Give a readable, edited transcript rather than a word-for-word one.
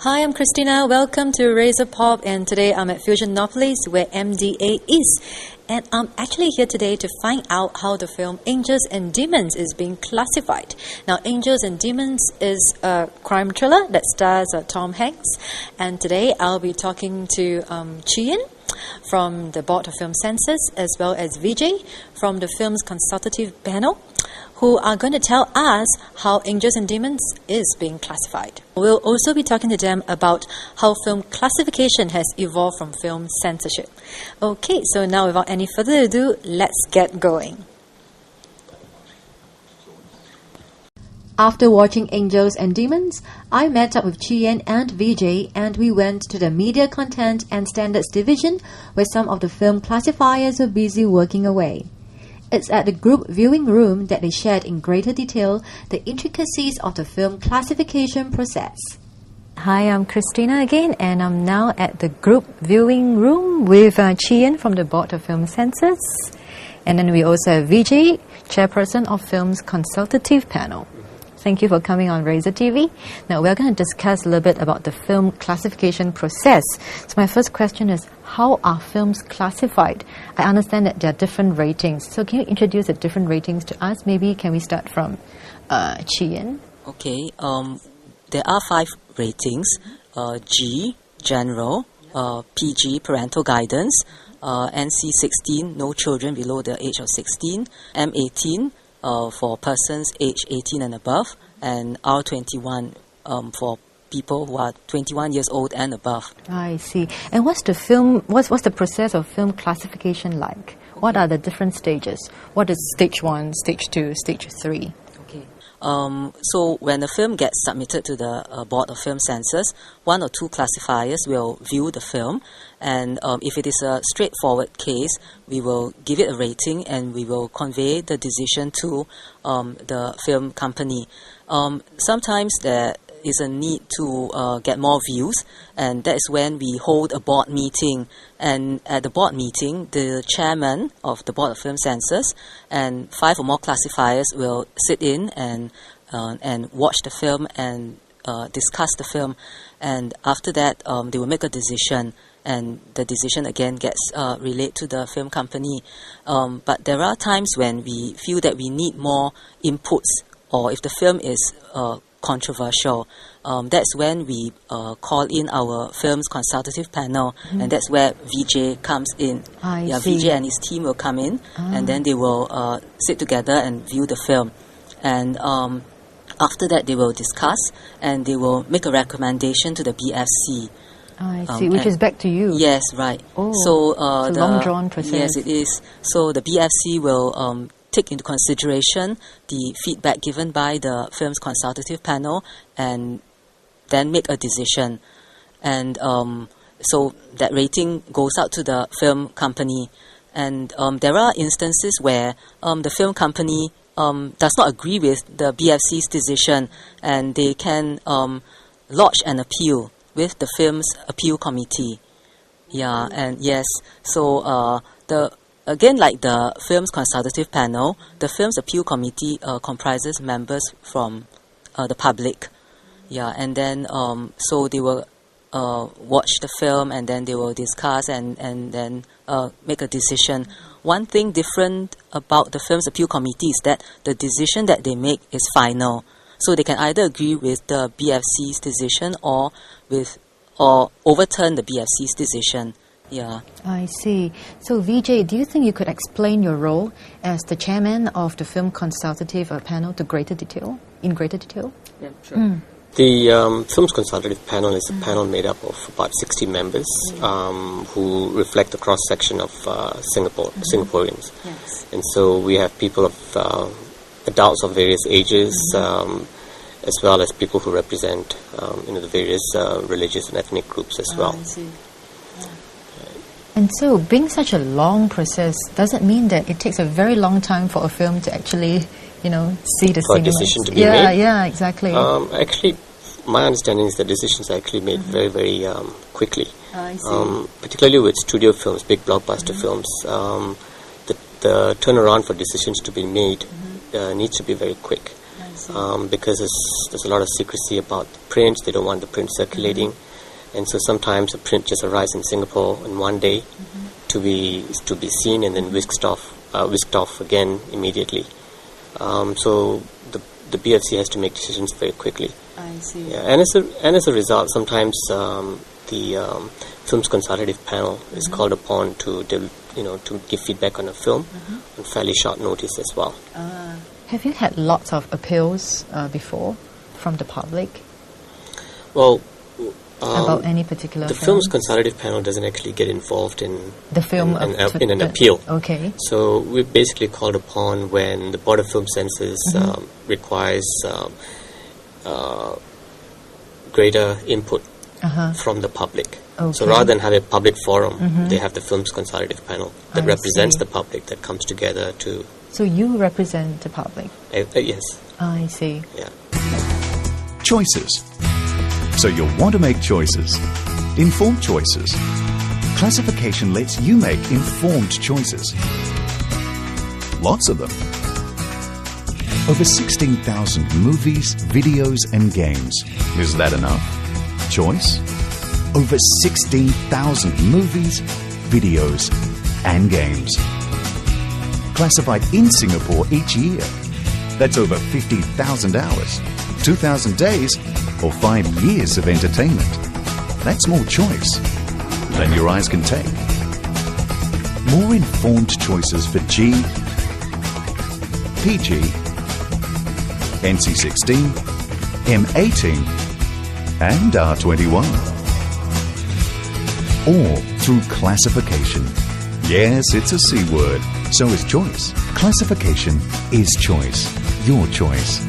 Hi, I'm Christina. Welcome to Razor Pop, and today I'm at Fusionopolis where MDA is. And I'm actually here today to find out how the film Angels and Demons is being classified. Now, Angels and Demons is a crime thriller that stars Tom Hanks. And today I'll be talking to Chien from the Board of Film Censors, as well as Vijay from the film's consultative panel, who are going to tell us how Angels and Demons is being classified. We'll also be talking to them about how film classification has evolved from film censorship. Okay, so now without any further ado, let's get going. After watching Angels and Demons, I met up with Chien and Vijay, and we went to the Media Content and Standards Division where some of the film classifiers were busy working away. It's at the group viewing room that they shared in greater detail the intricacies of the film classification process. Hi, I'm Christina again, and I'm now at the group viewing room with Chien from the Board of Film Censors. And then we also have Vijay, chairperson of Film's consultative panel. Thank you for coming on Razor TV. Now we're going to discuss a little bit about the film classification process. So my first question is, how are films classified? I understand that there are different ratings. So can you introduce the different ratings to us? Maybe can we start from Chien? Okay, there are 5 ratings. G, General, PG, Parental Guidance, NC-16, no children below the age of 16, M18, for persons aged 18 and above, and R21 for people who are 21 years old and above. I see. And what's the process of film classification like? Okay. What are the different stages? What is stage 1, stage 2, stage 3? Okay. So when the film gets submitted to the Board of Film Censors, 1 or 2 classifiers will view the film, and if it is a straightforward case, we will give it a rating and we will convey the decision to the film company. Sometimes there is a need to get more views, and that is when we hold a board meeting. And at the board meeting, the chairman of the Board of Film Censors and 5 or more classifiers will sit in and watch the film and discuss the film. And after that, they will make a decision, and the decision again gets relayed to the film company. But there are times when we feel that we need more inputs, or if the film is controversial, that's when we call in our film's consultative panel, and that's where Vijay comes in. Vijay and his team will come in, and then they will sit together and view the film. And after that, they will discuss, and they will make a recommendation to the BFC. I see, which is back to you. Yes, right. Oh, so it's a long-drawn process. Yes, it is. So the BFC will take into consideration the feedback given by the film's consultative panel and then make a decision. And so that rating goes out to the film company. And there are instances where the film company does not agree with the BFC's decision, and they can lodge an appeal with the film's appeal committee. Yeah, and yes, so again, like the film's consultative panel, the film's appeal committee comprises members from the public. Yeah, and then so they will watch the film, and then they will discuss and then make a decision. One thing different about the film's appeal committee is that the decision that they make is final. So they can either agree with the BFC's decision or overturn the BFC's decision. Yeah. I see. So Vijay, do you think you could explain your role as the chairman of the film consultative panel in greater detail? Yeah, sure. The film's consultative panel is a panel made up of about 60 members who reflect the cross-section of Singaporeans. Yes. And so we have people of adults of various ages, as well as people who represent the various religious and ethnic groups as well. I see. And so, being such a long process, does it mean that it takes a very long time for a film to actually, see the for a decision to be made? Yeah, exactly. Actually, my understanding is that decisions are actually made very, very quickly. I see. Particularly with studio films, big blockbuster films, the turnaround for decisions to be made needs to be very quick. because there's a lot of secrecy about the prints. They don't want the print circulating, and so sometimes a print just arrives in Singapore in one day to be seen and then whisked off again immediately. So the BFC has to make decisions very quickly. I see. Yeah, and as a result, sometimes the film's consultative panel is called upon to give feedback on a film on fairly short notice as well. Have you had lots of appeals before from the public? Well, about any particular the film? film's consultative panel doesn't actually get involved in the film in an appeal. Okay. So we're basically called upon when the Board of Film Censors requires greater input from the public. Okay. So rather than have a public forum, they have the film's consultative panel that represents see. the public that comes together to... So you represent the public? Yes. I see. Yeah. Choices. So you'll want to make choices. Informed choices. Classification lets you make informed choices. Lots of them. Over 16,000 movies, videos and games. Is that enough? Choice? Over 16,000 movies, videos and games. Classified in Singapore each year. That's over 50,000 hours, 2,000 days, or 5 years of entertainment. That's more choice than your eyes can take. More informed choices for G, PG, NC16, M18 and R21. All through classification. Yes, it's a C word. So is choice. Classification is choice. Your choice.